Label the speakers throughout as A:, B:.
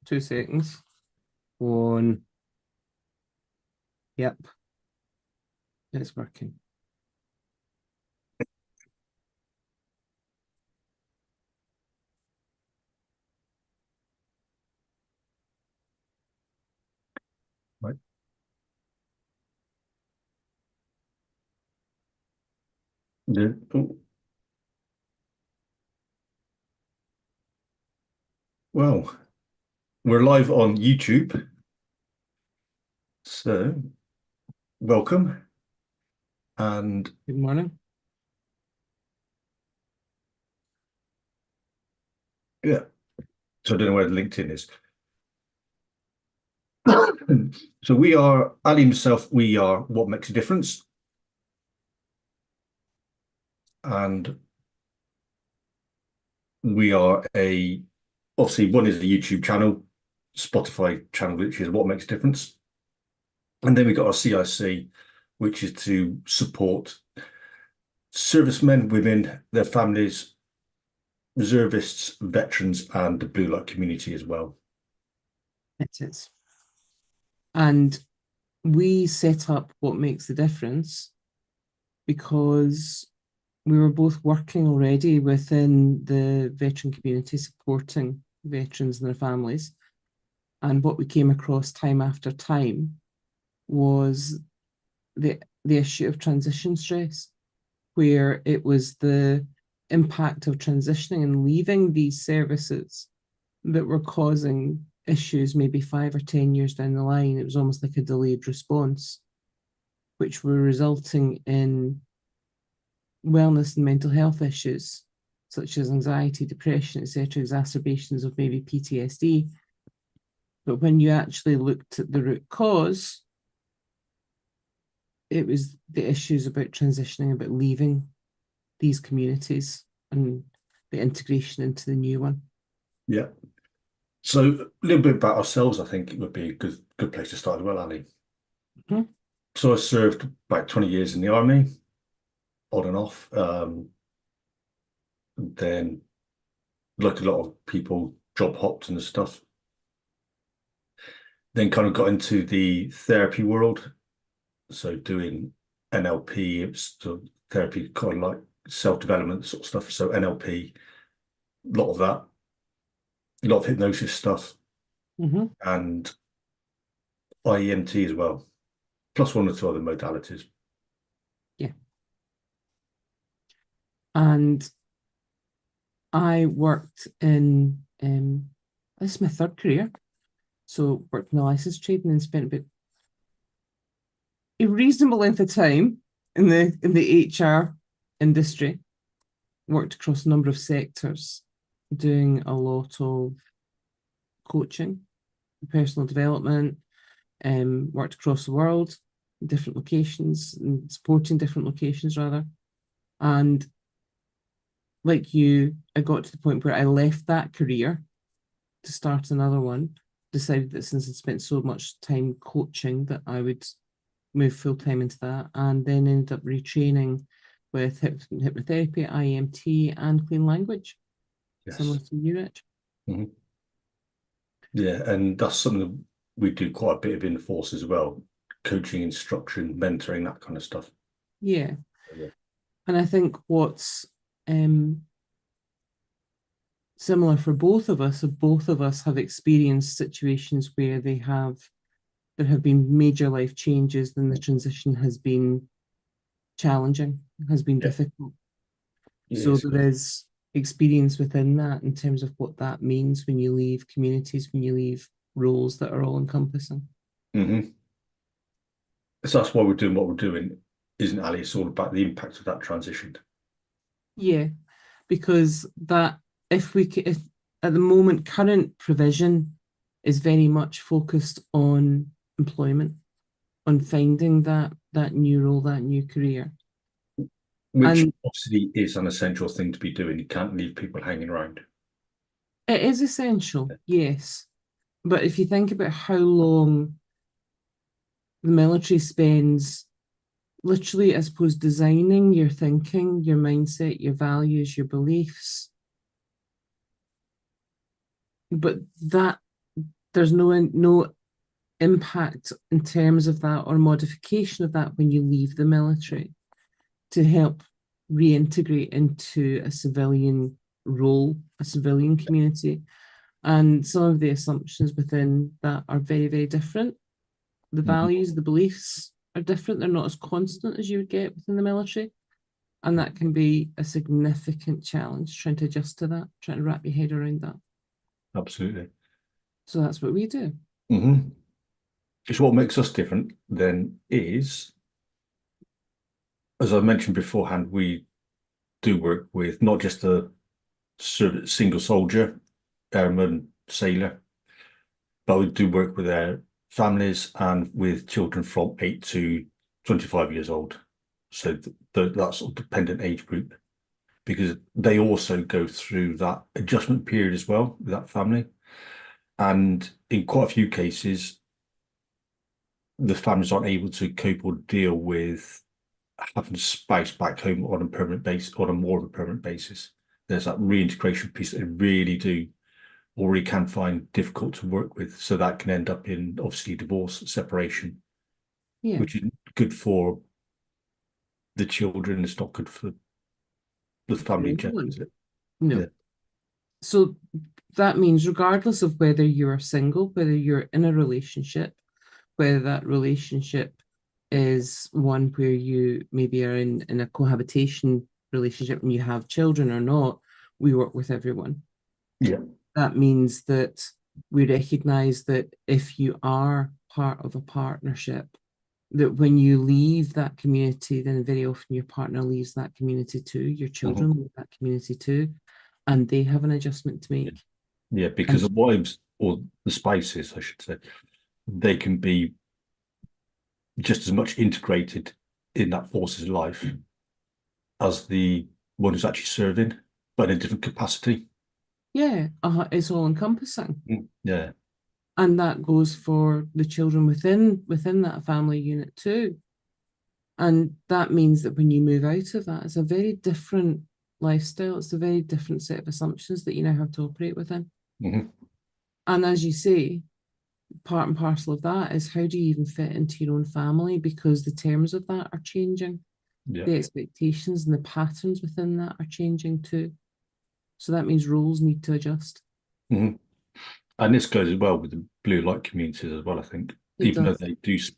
A: 2 seconds. One. Yep. It's working.
B: Right. Yeah. Well, we're live on YouTube, so welcome. And
A: Good morning.
B: yeah, so I don't know where the LinkedIn is. So we are, Ali himself, we are What Makes a Difference. And we are obviously one is a YouTube channel, Spotify channel, which is What Makes a Difference. And then we got our CIC, which is to support servicemen, women, their families, reservists, veterans, and the blue light community as well.
A: It is. And we set up What Makes the Difference because we were both working already within the veteran community, supporting veterans and their families. And what we came across time after time was the issue of transition stress, where it was the impact of transitioning and leaving these services that were causing issues maybe 5 or 10 years down the line. It was almost like a delayed response, which were resulting in wellness and mental health issues, such as anxiety, depression, etc., exacerbations of maybe PTSD. But when you actually looked at the root cause, it was the issues about transitioning, about leaving these communities and the integration into the new one.
B: Yeah. So a little bit about ourselves, I think it would be a good place to start as well, Ali.
A: Mm-hmm.
B: So I served about 20 years in the army, on and off. Then, like a lot of people, job hopped and stuff. Then kind of got into the therapy world. So doing NLP, it's sort of therapy, kind of like self-development sort of stuff. So NLP, a lot of that, a lot of hypnosis stuff, and IEMT as well, plus one or two other modalities.
A: Yeah. And I worked in, this is my third career. So worked in the license trade and then spent about a reasonable length of time in the HR industry. Worked across a number of sectors, doing a lot of coaching, personal development, worked across the world, different locations, and supporting different locations rather. And like you, I got to the point where I left that career to start another one, decided that since I'd spent so much time coaching that I would move full-time into that, and then ended up retraining with hypnotherapy, IEMT, and clean language, similar
B: Yes.
A: to you, Rich.
B: Mhm. Yeah, and that's something that we do quite a bit of in the force as well. Coaching, instruction, mentoring, that kind of stuff.
A: Yeah.
B: Yeah.
A: And I think what's similar for both of us have experienced situations where there have been major life changes, and the transition has been challenging, has been
B: Yeah.
A: difficult. So
B: Yes.
A: there is experience within that in terms of what that means when you leave communities, when you leave roles that are all encompassing.
B: Mm-hmm. So that's why we're doing what we're doing, isn't it, Ali? It's all about the impact of that transition.
A: Yeah, because that if at the moment current provision is very much focused on employment, on finding that new role, that new career.
B: Which
A: And
B: obviously is an essential thing to be doing. You can't leave people hanging around.
A: it is essential, yes. But if you think about how long the military spends literally, I suppose, designing your thinking, your mindset, your values, your beliefs, but that there's no impact in terms of that or modification of that when you leave the military to help reintegrate into a civilian role, a civilian community. And some of the assumptions within that are very, very different. The
B: Mhm.
A: values, the beliefs are different. They're not as constant as you would get within the military. And that can be a significant challenge trying to adjust to that, trying to wrap your head around that.
B: Absolutely.
A: So that's what we do.
B: Hmm. It's what makes us different then is, as I mentioned beforehand, we do work with not just a single soldier, airman, sailor, but we do work with their families and with children from 8 to 25 years old. So that sort of dependent age group, because they also go through that adjustment period as well with that family. And in quite a few cases, the families aren't able to cope or deal with having a spouse back home on a permanent basis, on a more of a permanent basis. There's that reintegration piece that they really do or really can find difficult to work with. So that can end up in obviously divorce, separation,
A: Yeah,
B: which is good for the children. It's not good for the
A: for
B: family in general,
A: everyone.
B: is it?
A: No.
B: Yeah.
A: So that means, regardless of whether you're single, whether you're in a relationship, whether that relationship is one where you maybe are in a cohabitation relationship and you have children or not, we work with everyone.
B: Yeah.
A: That means that we recognize that if you are part of a partnership, that when you leave that community, then very often your partner leaves that community too, your
B: Mhm.
A: children leave that community too, and they have an adjustment to
B: Yeah.
A: make.
B: Yeah, because
A: And
B: the wives or the spouses, I should say, they can be just as much integrated in that force's life as the one who's actually serving, but in a different capacity.
A: yeah, it's all encompassing.
B: Yeah.
A: And that goes for the children within that family unit too. And that means that when you move out of that, it's a very different lifestyle. It's a very different set of assumptions that you now have to operate within.
B: Hmm.
A: And as you say, part and parcel of that is how do you even fit into your own family? Because the terms of that are changing,
B: Yeah.
A: the expectations and the patterns within that are changing too. So that means roles need to adjust.
B: Hmm. And this goes as well with the blue light communities as well, I think,
A: It
B: even though
A: does.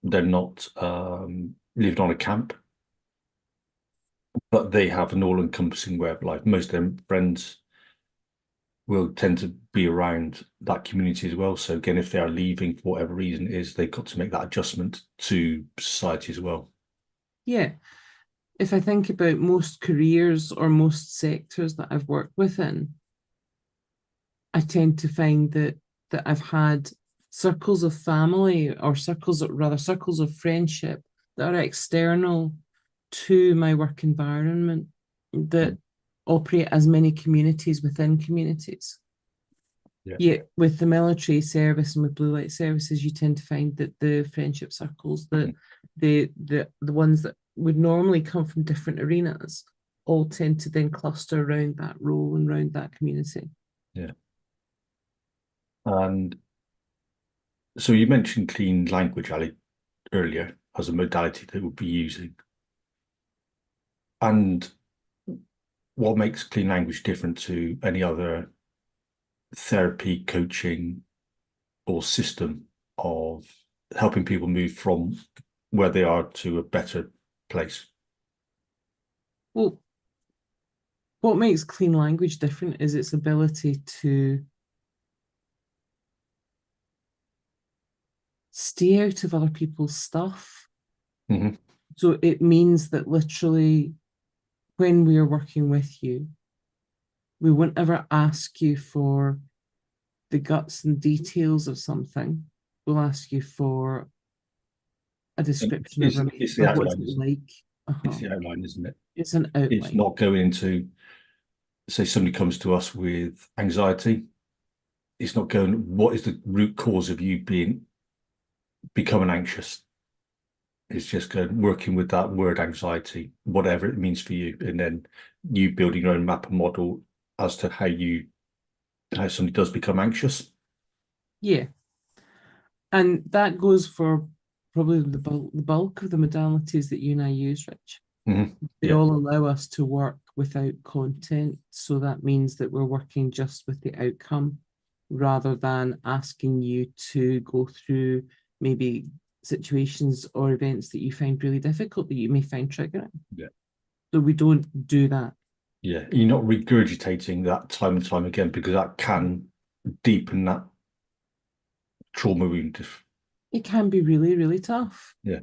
B: they're not lived on a camp, but they have an all-encompassing way of life. Most of their friends will tend to be around that community as well. So again, if they are leaving for whatever reason it is, they've got to make that adjustment to society as well.
A: Yeah. If I think about most careers or most sectors that I've worked within, I tend to find that I've had circles of family or circles of friendship that are external to my work environment that operate as many communities within communities.
B: Yeah.
A: Yet with the military service and with blue light services, you tend to find that the friendship circles, the ones that would normally come from different arenas, all tend to then cluster around that role and around that community.
B: Yeah. And so you mentioned clean language, Ali, earlier as a modality that we'll be using. And what makes clean language different to any other therapy, coaching, or system of helping people move from where they are to a better place?
A: Well, what makes clean language different is its ability to stay out of other people's stuff.
B: Hmm.
A: So it means that literally, when we are working with you, we won't ever ask you for the guts and details of something. We'll ask you for a
B: And
A: description of,
B: it's the
A: of what's
B: outline,
A: it
B: isn't it?
A: like.
B: It's
A: Uh-huh.
B: the outline, isn't it?
A: It's an
B: It's
A: outline.
B: not going into, say, somebody comes to us with anxiety. It's not going, what is the root cause of you becoming anxious? It's just going, working with that word anxiety, whatever it means for you, and then you building your own map and model as to how somebody does become anxious.
A: Yeah. And that goes for probably the bulk of the modalities that you and I use, Rich. They
B: Yeah,
A: all allow us to work without content. So that means that we're working just with the outcome rather than asking you to go through maybe situations or events that you find really difficult that you may find triggering.
B: yeah,
A: So we don't do that.
B: yeah. You're not regurgitating that time and time again because that can deepen that trauma wound.
A: It can be really, really tough.
B: Yeah.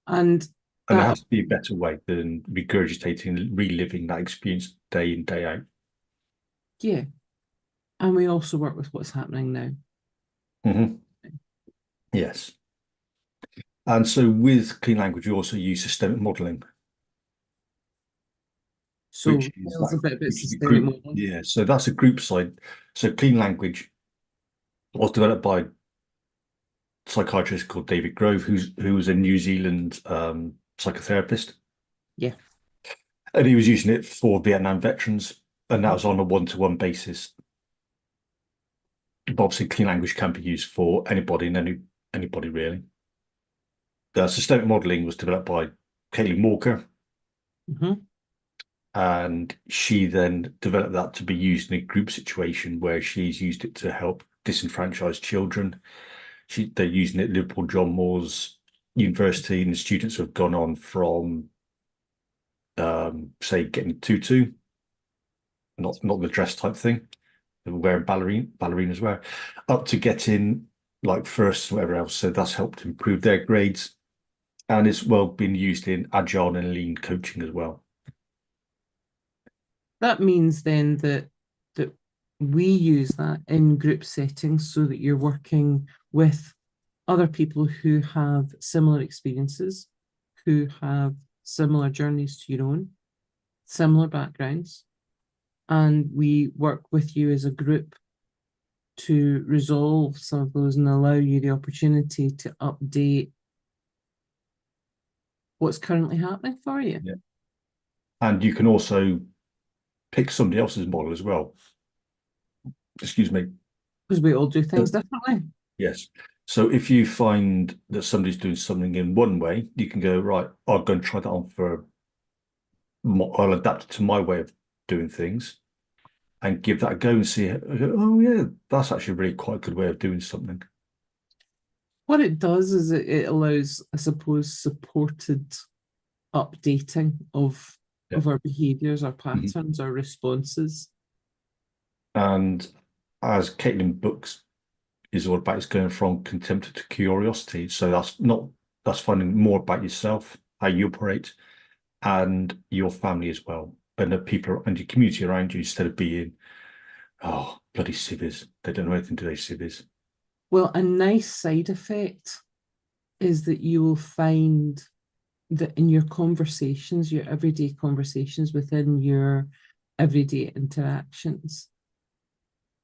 A: And
B: And there
A: that,
B: has to be a better way than regurgitating, reliving that experience day in, day out.
A: yeah. And we also work with what's happening now.
B: Hmm. Yes. And so with clean language, you also use systemic modeling,
A: So
B: which is
A: tell us
B: like
A: a bit about
B: which is a
A: systemic
B: group.
A: modeling.
B: Yeah. So that's a group side. So clean language was developed by a psychiatrist called David Grove, who was a New Zealand psychotherapist.
A: Yeah.
B: And he was using it for Vietnam veterans, and that was on a one-to-one basis. But obviously, clean language can be used for anybody and anybody really. The systemic modeling was developed by Caitlin Walker,
A: Hmm.
B: and she then developed that to be used in a group situation where she's used it to help disenfranchised children. They're using it at Liverpool John Moores University, and the students have gone on from say getting a tutu, not the dress type thing, where ballerinas wear, up to getting like first whatever else. So that's helped improve their grades, and it's well been used in agile and lean coaching as well.
A: That means then that we use that in group settings so that you're working with other people who have similar experiences, who have similar journeys to your own, similar backgrounds, and we work with you as a group to resolve some of those and allow you the opportunity to update what's currently happening for you.
B: Yeah. And you can also pick somebody else's model as well. Excuse me.
A: Because we all do
B: Uh,
A: things differently.
B: Yes. So if you find that somebody's doing something in one way, you can go, right, I'll go and try that on for, I'll adapt it to my way of doing things and give that a go and see, oh, yeah, that's actually really quite a good way of doing something.
A: What it does is it allows, I suppose, supported updating
B: Yeah.
A: of our behaviors, our
B: Mhm.
A: patterns, our responses.
B: And as Caitlin Books is all about, it's going from contempt to curiosity. So that's finding more about yourself, how you operate, and your family as well, and the people and your community around you, instead of being, oh, bloody civvies. They don't know anything, do they, civvies?
A: Well, a nice side effect is that you will find that in your conversations, your everyday conversations within your everyday interactions,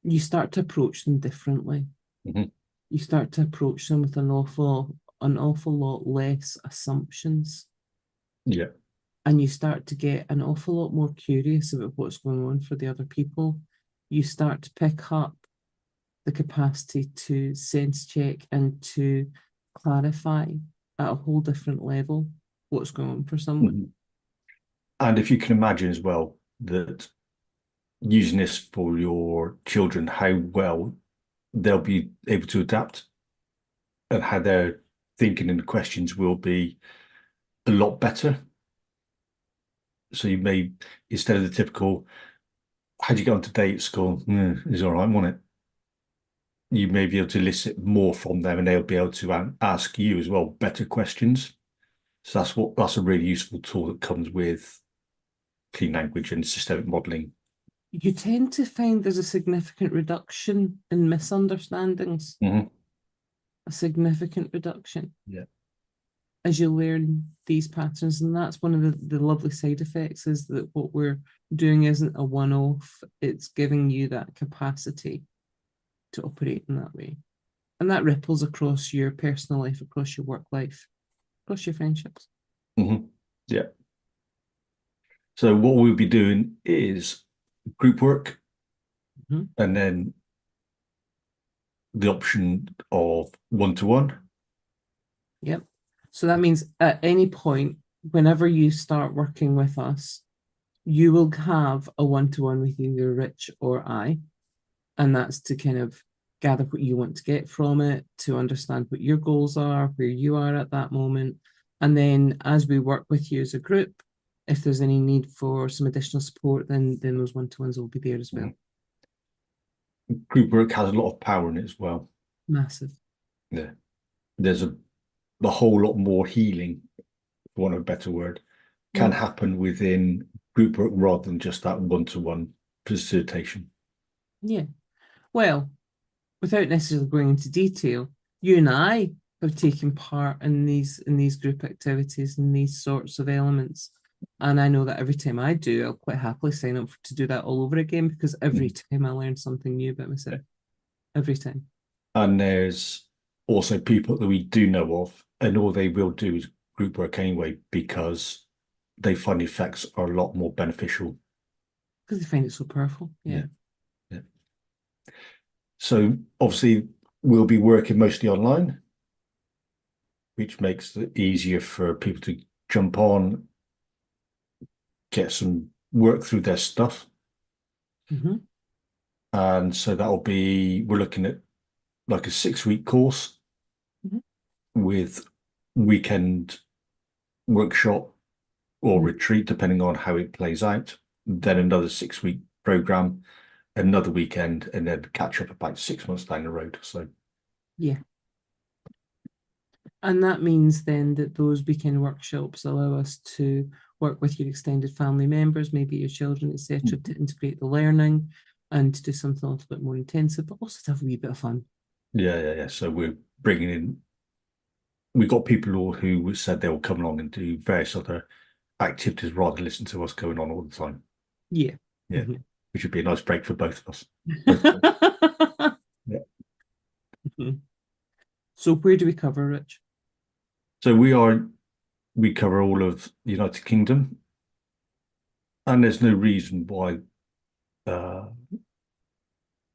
A: you start to approach them differently.
B: Hmm.
A: You start to approach them with an awful lot less assumptions.
B: Yeah.
A: And you start to get an awful lot more curious about what's going on for the other people. You start to pick up the capacity to sense check and to clarify at a whole different level what's going on for someone.
B: Mhm. And if you can imagine as well that using this for your children, how well they'll be able to adapt and how their thinking and questions will be a lot better. So you may, instead of the typical, how'd you get on today at school? It's all right, wasn't it? You may be able to elicit more from them and they'll be able to ask you as well better questions. So that's a really useful tool that comes with clean language and systemic modeling.
A: You tend to find there's a significant reduction in misunderstandings,
B: Hmm.
A: a significant reduction
B: Yeah.
A: as you learn these patterns. And that's one of the lovely side effects is that what we're doing isn't a one off, it's giving you that capacity to operate in that way. And that ripples across your personal life, across your work life, across your friendships.
B: Hmm. Yeah. So what we'll be doing is group work
A: Mhm.
B: and then the option of one-to-one.
A: Yep. So that means at any point, whenever you start working with us, you will have a one-to-one with either Rich or I. And that's to kind of gather what you want to get from it, to understand what your goals are, where you are at that moment. And then as we work with you as a group, if there's any need for some additional support, then those one-to-ones will be there as well.
B: Group work has a lot of power in it as well.
A: Massive.
B: Yeah. There's a whole lot more healing, for want of a better word, can happen within group work rather than just that one-to-one facilitation.
A: Yeah. Well, without necessarily going into detail, you and I have taken part in these group activities and these sorts of elements. And I know that every time I do, I'll quite happily sign up to do that all over again, because every time I learn something new about myself. Every time.
B: And there's also people that we do know of, and all they will do is group work anyway because they find the effects are a lot more beneficial.
A: Because they find it so powerful. Yeah.
B: Yeah. So obviously we'll be working mostly online, which makes it easier for people to jump on, get some work through their stuff.
A: Mm-hmm.
B: And so we're looking at like a 6-week course
A: Mm-hmm.
B: with weekend workshop or retreat, depending on how it plays out. Then another 6-week program, another weekend, and then catch up about 6 months down the road. So
A: Yeah. And that means then that those weekend workshops allow us to work with your extended family members, maybe your children, etc., to integrate the learning and to do something a little bit more intensive, but also to have a wee bit of fun.
B: yeah. So we're bringing in. We've got people who said they will come along and do various other activities rather than listen to us going on all the time.
A: Yeah.
B: Yeah,
A: Mhm.
B: which would be a nice break for both of us. Yeah.
A: Mhm. So where do we cover, Rich?
B: So we cover all of the United Kingdom, and there's no reason why uh,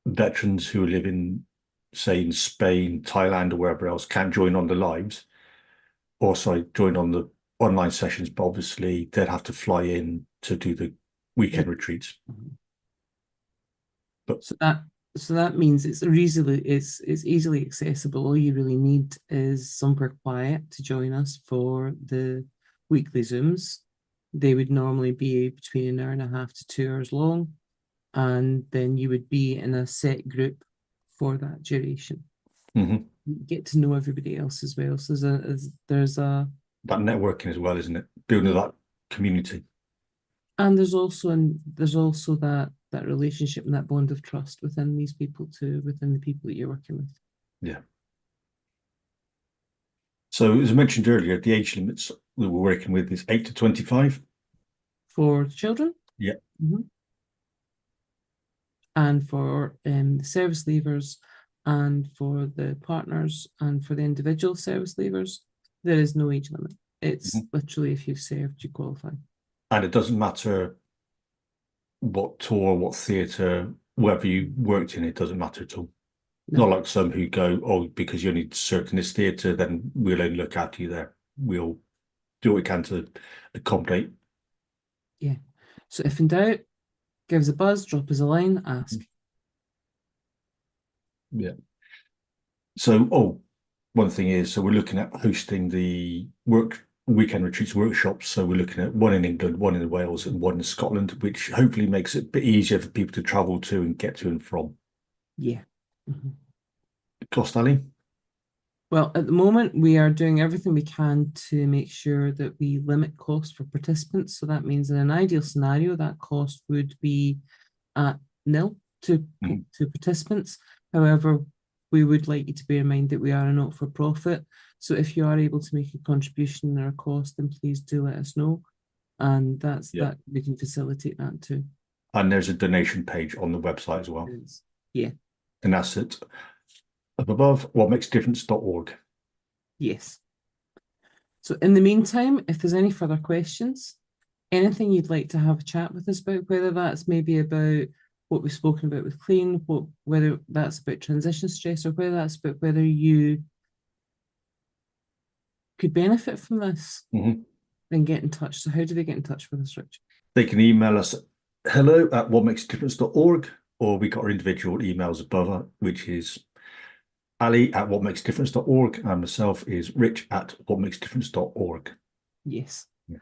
B: veterans who live in, say, in Spain, Thailand, or wherever else can't join on the lives, or sorry, join on the online sessions. But obviously, they'd have to fly in to do the weekend retreats.
A: Mhm.
B: But
A: So that means it's easily accessible. All you really need is somewhere quiet to join us for the weekly Zooms. They would normally be between an hour and a half to 2 hours long, and then you would be in a set group for that duration.
B: mhm,
A: You get to know everybody else as well. So there's a
B: that networking as well, isn't it? Building
A: yeah,
B: that community.
A: and there's also that relationship and that bond of trust within these people too, within the people that you're working with.
B: Yeah. So as I mentioned earlier, the age limits that we're working with is 8 to 25.
A: For children.
B: Yeah.
A: Mhm. And for the service leavers, and for the partners, and for the individual service leavers, there is no age limit. It's
B: Mhm.
A: literally if you've served, you qualify.
B: And it doesn't matter what tour, what theatre, wherever you worked in, it doesn't matter at all. Not
A: No.
B: like some who go, oh, because you only served in this theatre, then we'll only look after you there. We'll do what we can to accommodate.
A: Yeah. So if in doubt, give us a buzz, drop us a line, ask.
B: Yeah. So, one thing is, so we're looking at hosting the weekend retreats workshops. So we're looking at one in England, one in Wales, and one in Scotland, which hopefully makes it a bit easier for people to travel to and get to and from.
A: Yeah. Mhm.
B: Cost, Ali?
A: Well, at the moment, we are doing everything we can to make sure that we limit cost for participants. So that means in an ideal scenario, that cost would be at nil
B: Mhm.
A: to participants. However, we would like you to bear in mind that we are a not-for-profit. So if you are able to make a contribution or a cost, then please do let us know. And
B: Yeah.
A: that we can facilitate that too.
B: And there's a donation page on the website as well.
A: Yeah,
B: And that's it. Up above, whatmakesdifference.org.
A: yes. So in the meantime, if there's any further questions, anything you'd like to have a chat with us about, whether that's maybe about what we've spoken about with clean, whether that's about transition stress or whether that's about whether you could benefit from this, then get in touch. So how do they get in touch with us, Rich?
B: They can email us hello@whatmakesdifference.org, or we got our individual emails above, which is Ali@whatmakesdifference.org, and myself is Rich@whatmakesdifference.org.
A: Yes.
B: Yeah.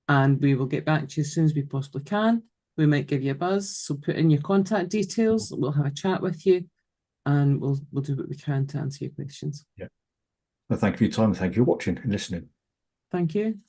A: And we will get back to you as soon as we possibly can. We might give you a buzz, so put in your contact details. We'll have a chat with you, and we'll do what we can to answer your questions.
B: Yeah. Well, thank you for your time. Thank you for watching and listening.
A: Thank you.